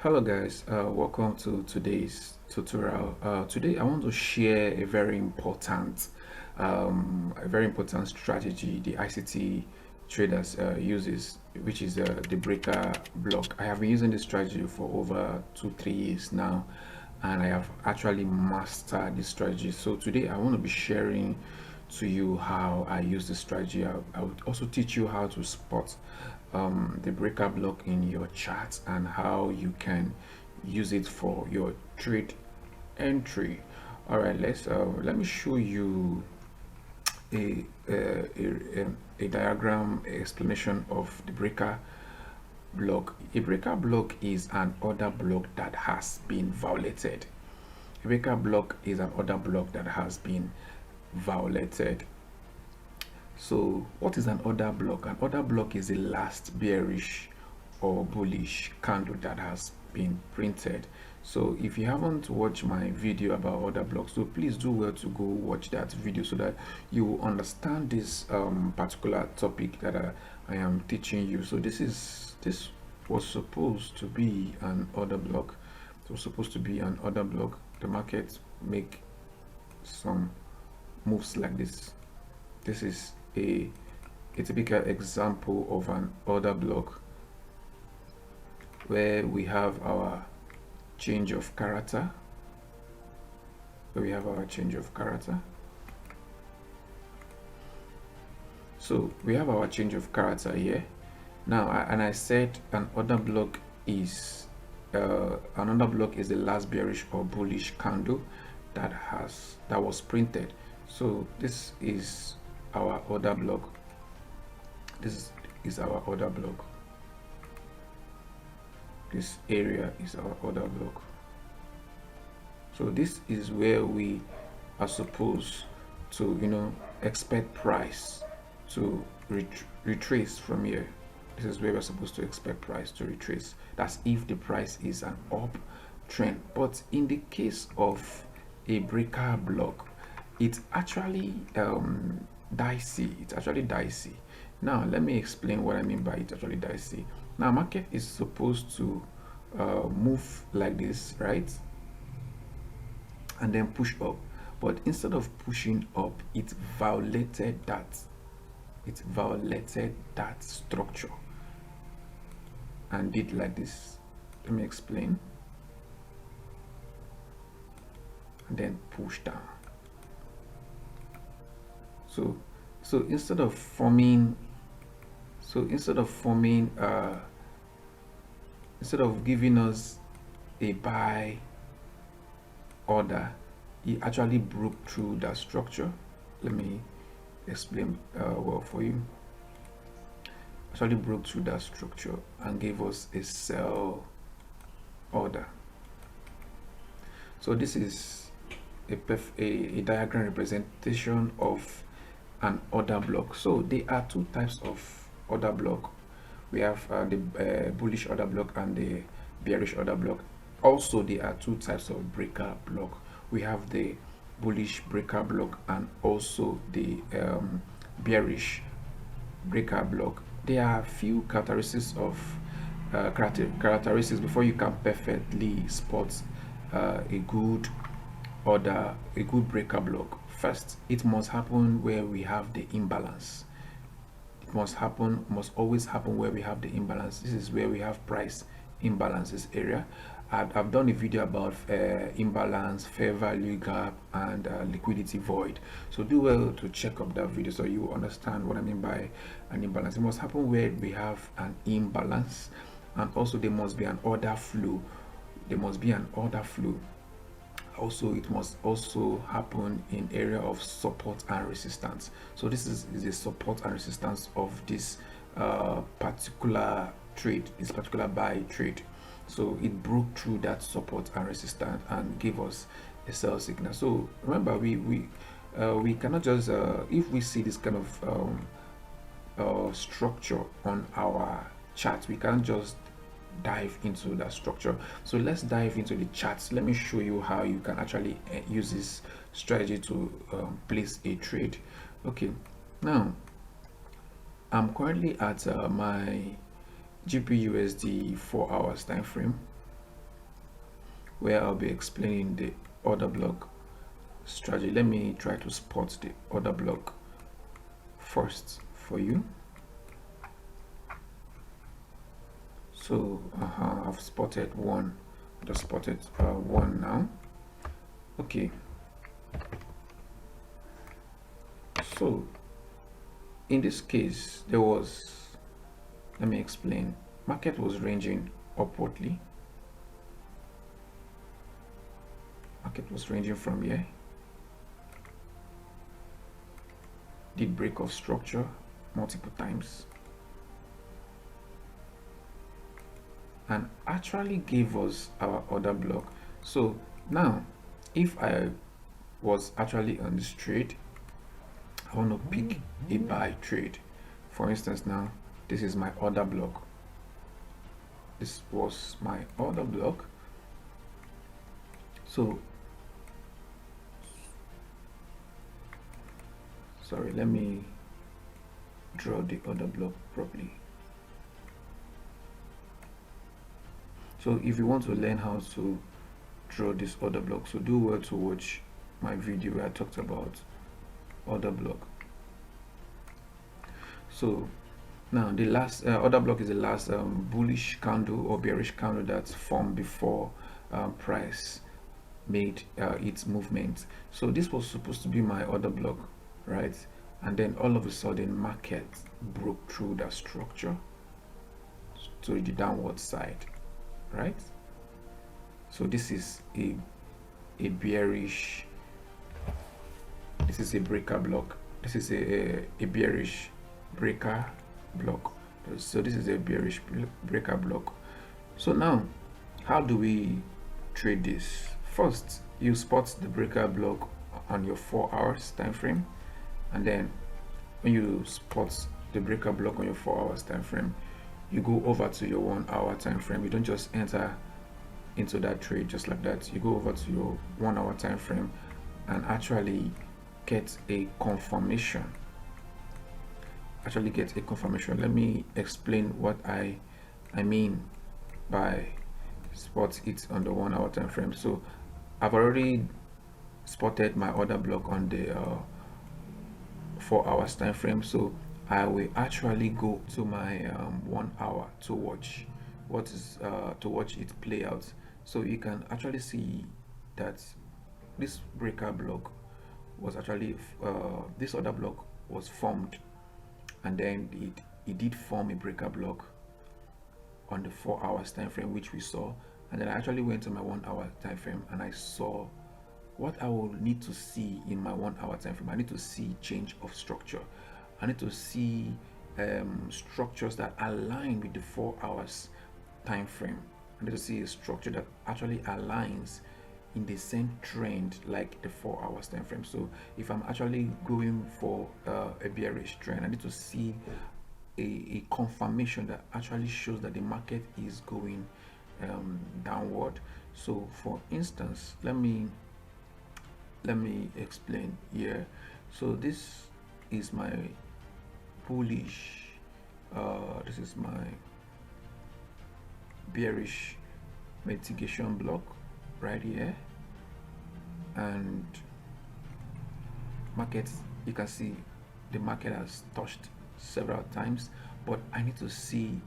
Hello guys, welcome to today's tutorial. Today I want to share a very important strategy the ICT traders uses, which is the breaker block. I have been using this strategy for over 2-3 years now, and I have actually mastered this strategy. So today I want to be sharing to you how I use the strategy. I would also teach you how to spot the breaker block in your chart and how you can use it for your trade entry. All right, let me show you a, a diagram explanation of the breaker block. A breaker block is an order block that has been violated. A breaker block is an order block that has been violated. So what is an order block? An order block is the last bearish or bullish candle that has been printed. So if you haven't watched my video about order blocks, so please do well to go watch that video so that you will understand this particular topic that I am teaching you. So this was supposed to be an order block. It was supposed to be an order block. The market make some moves like this. This is a typical example of an order block where we have our change of character. So we have our change of character here now, and I said an order block is the last bearish or bullish candle that was printed. So this is our order block. This is our order block. This area is our order block. So this is where we are supposed to expect price to retrace from here. This is where we're supposed to expect price to retrace. That's if the price is an uptrend. But in the case of a breaker block, it's actually dicey. It's actually dicey. Now let me explain what I mean by it's actually dicey. Now market is supposed to move like this, right, and then push up, but instead of pushing up, it violated that structure and did like this. Let me explain. And then push down. So instead of giving us a buy order, it actually broke through that structure. Let me explain well for you. Actually broke through that structure and gave us a sell order. So this is a diagram representation of an order block. So there are two types of order block. We have the bullish order block and the bearish order block. Also, there are two types of breaker block. We have the bullish breaker block and also the bearish breaker block. There are a few characteristics before you can perfectly spot a good breaker block. First, it must happen where we have the imbalance. It must always happen where we have the imbalance. This is where we have price imbalance, this area. I've done a video about imbalance, fair value gap, and liquidity void. So do well to check up that video so you understand what I mean by an imbalance. It must happen where we have an imbalance, and also there must be an order flow. Also, it must also happen in area of support and resistance. So this is the support and resistance of this particular trade, this particular buy trade. So it broke through that support and resistance and gave us a sell signal. So remember, we cannot just if we see this kind of structure on our chart, we can't just dive into that structure. So let's dive into the charts. Let me show you how you can actually use this strategy to place a trade. Okay, now I'm currently at my GBP USD 4 hours time frame. where I'll be explaining the order block strategy. Let me try to spot the order block first for you. So I've spotted one. Just spotted one now. Okay. So in this case, there was, let me explain. Market was ranging upwardly. Market was ranging from here. Did break of structure multiple times. And actually gave us our order block. So now, if I was actually on this trade, I want to pick a buy trade. For instance, now this is my order block. This was my order block. So sorry, let me draw the order block properly. So if you want to learn how to draw this order block, so do well to watch my video where I talked about order block. So now the last order block is the last bullish candle or bearish candle that's formed before price made its movement. So this was supposed to be my order block, right? And then all of a sudden market broke through that structure to the downward side, right? So this is a bearish, this is a breaker block, this is a bearish breaker block. So this is a bearish breaker block. So now how do we trade this? First, you spot the breaker block on your 4 hours time frame, and then when you spot the breaker block on your 4 hours time frame, you go over to your 1 hour time frame. You don't just enter into that trade just like that. You go over to your 1 hour time frame and actually get a confirmation. Let me explain what I mean by spot it on the 1 hour time frame. So I've already spotted my order block on the 4 hours time frame. So I will actually go to my 1 hour to watch it play out. So you can actually see that this breaker block was actually this order block was formed, and then it did form a breaker block on the 4 hours time frame, which we saw. And then I actually went to my 1 hour time frame and I saw what I will need to see in my 1 hour time frame. I need to see change of structure. I need to see structures that align with the 4 hours time frame. I need to see a structure that actually aligns in the same trend like the 4 hours time frame. So if I'm actually going for a bearish trend, I need to see a confirmation that actually shows that the market is going downward. So for instance, let me explain here. So this is my bullish, this is my bearish mitigation block right here, and market, you can see the market has touched several times, but I need to see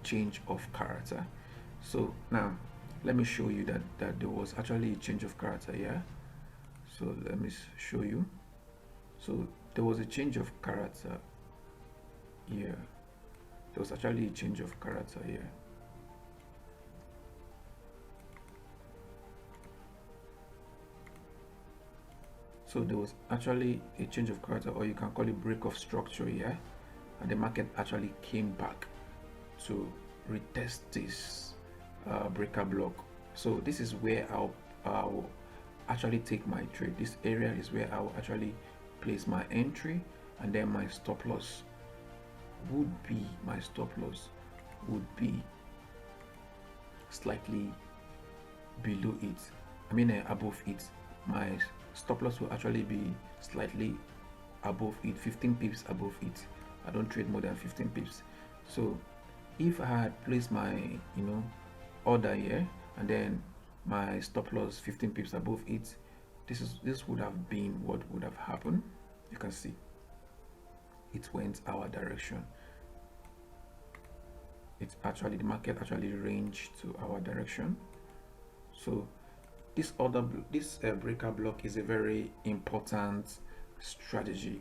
change of character. So now let me show you that there was actually a change of character here. So let me show you. So there was a change of character here. There was actually a change of character here. So there was actually a change of character, or you can call it break of structure here, and the market actually came back to retest this breaker block. So this is where I'll actually take my trade. This area is where I'll actually place my entry, and then my stop loss would be slightly below it, I mean above it. My stop loss will actually be slightly above it, 15 pips above it. I don't trade more than 15 pips. So if I had placed my order here, and then my stop loss 15 pips above it, this would have been what would have happened. You can see it went our direction. It's actually, the market actually ranged to our direction. So this breaker block is a very important strategy.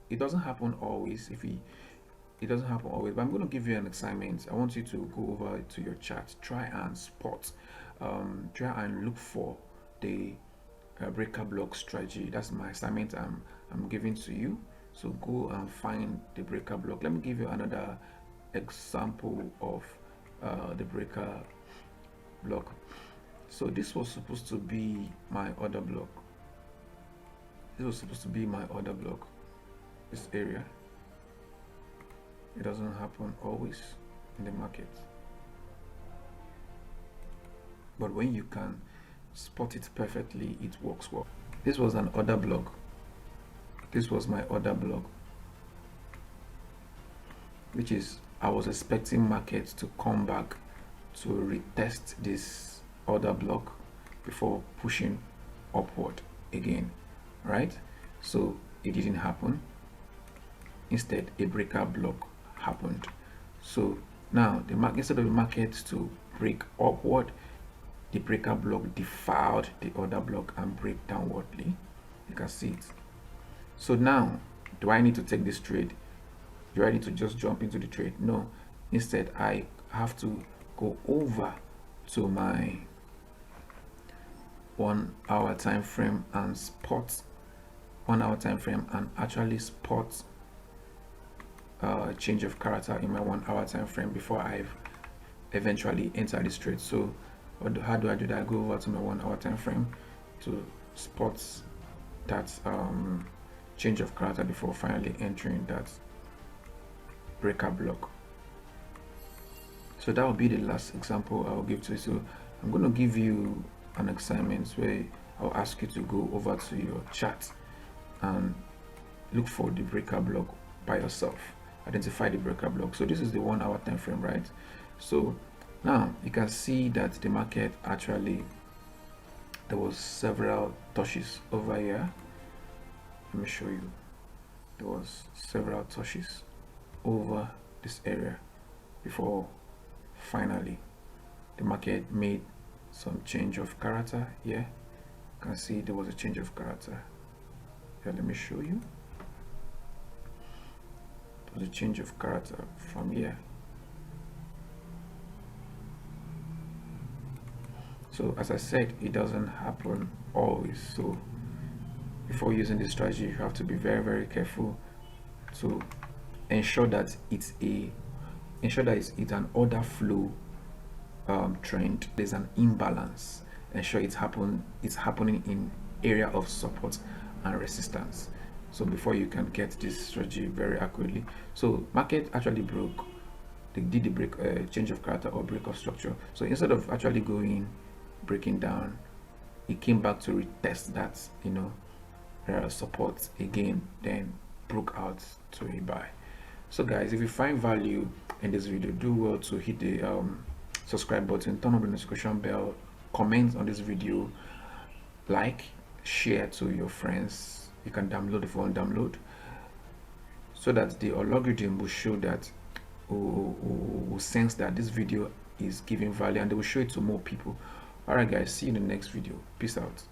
It doesn't happen always. It doesn't happen always, but I'm going to give you an assignment. I want you to go over to your chart, try and spot, try and look for the breaker block strategy. That's my assignment I'm giving to you. So go and find the breaker block. Let me give you another example of the breaker block. So this was supposed to be my order block. This was supposed to be my order block, this area. It doesn't happen always in the market, but when you can spot it perfectly, it works well. This was an order block. This was my order block, which is, I was expecting market to come back to retest this order block before pushing upward again, right? So it didn't happen. Instead, a breaker block happened. So now the market, instead of the market to break upward, the breaker block defiled the order block and break downwardly. You can see it. So now, do I need to take this trade? Do I need to just jump into the trade? No. Instead, I have to go over to my 1 hour time frame and spot 1 hour time frame and actually spot a change of character in my 1 hour time frame before I've eventually enter this trade. So how do I do that? I go over to my 1 hour time frame to spot that change of character before finally entering that breaker block. So that will be the last example I'll give to you. So I'm going to give you an assignment where I'll ask you to go over to your chart and look for the breaker block by yourself. Identify the breaker block. So this is the 1 hour time frame, right? So now you can see that the market actually, there was several touches over here. Let me show you. There was several touches over this area before finally the market made some change of character here. You can see there was a change of character. Yeah, let me show you. There was a change of character from here. So as I said, it doesn't happen always. So before using this strategy, you have to be very, very careful to ensure that it's an order flow trend. There's an imbalance. Ensure it's happening in area of support and resistance. So before you can get this strategy very accurately. So market actually broke. They did the break, change of character or break of structure. So instead of actually breaking down, it came back to retest that support again, then broke out to a buy. So guys, if you find value in this video, do well to hit the subscribe button, turn on the notification bell, comment on this video, like, share to your friends. You can download if you want to download, so that the algorithm will show that, will sense that this video is giving value, and they will show it to more people. All right guys, see you in the next video. Peace out.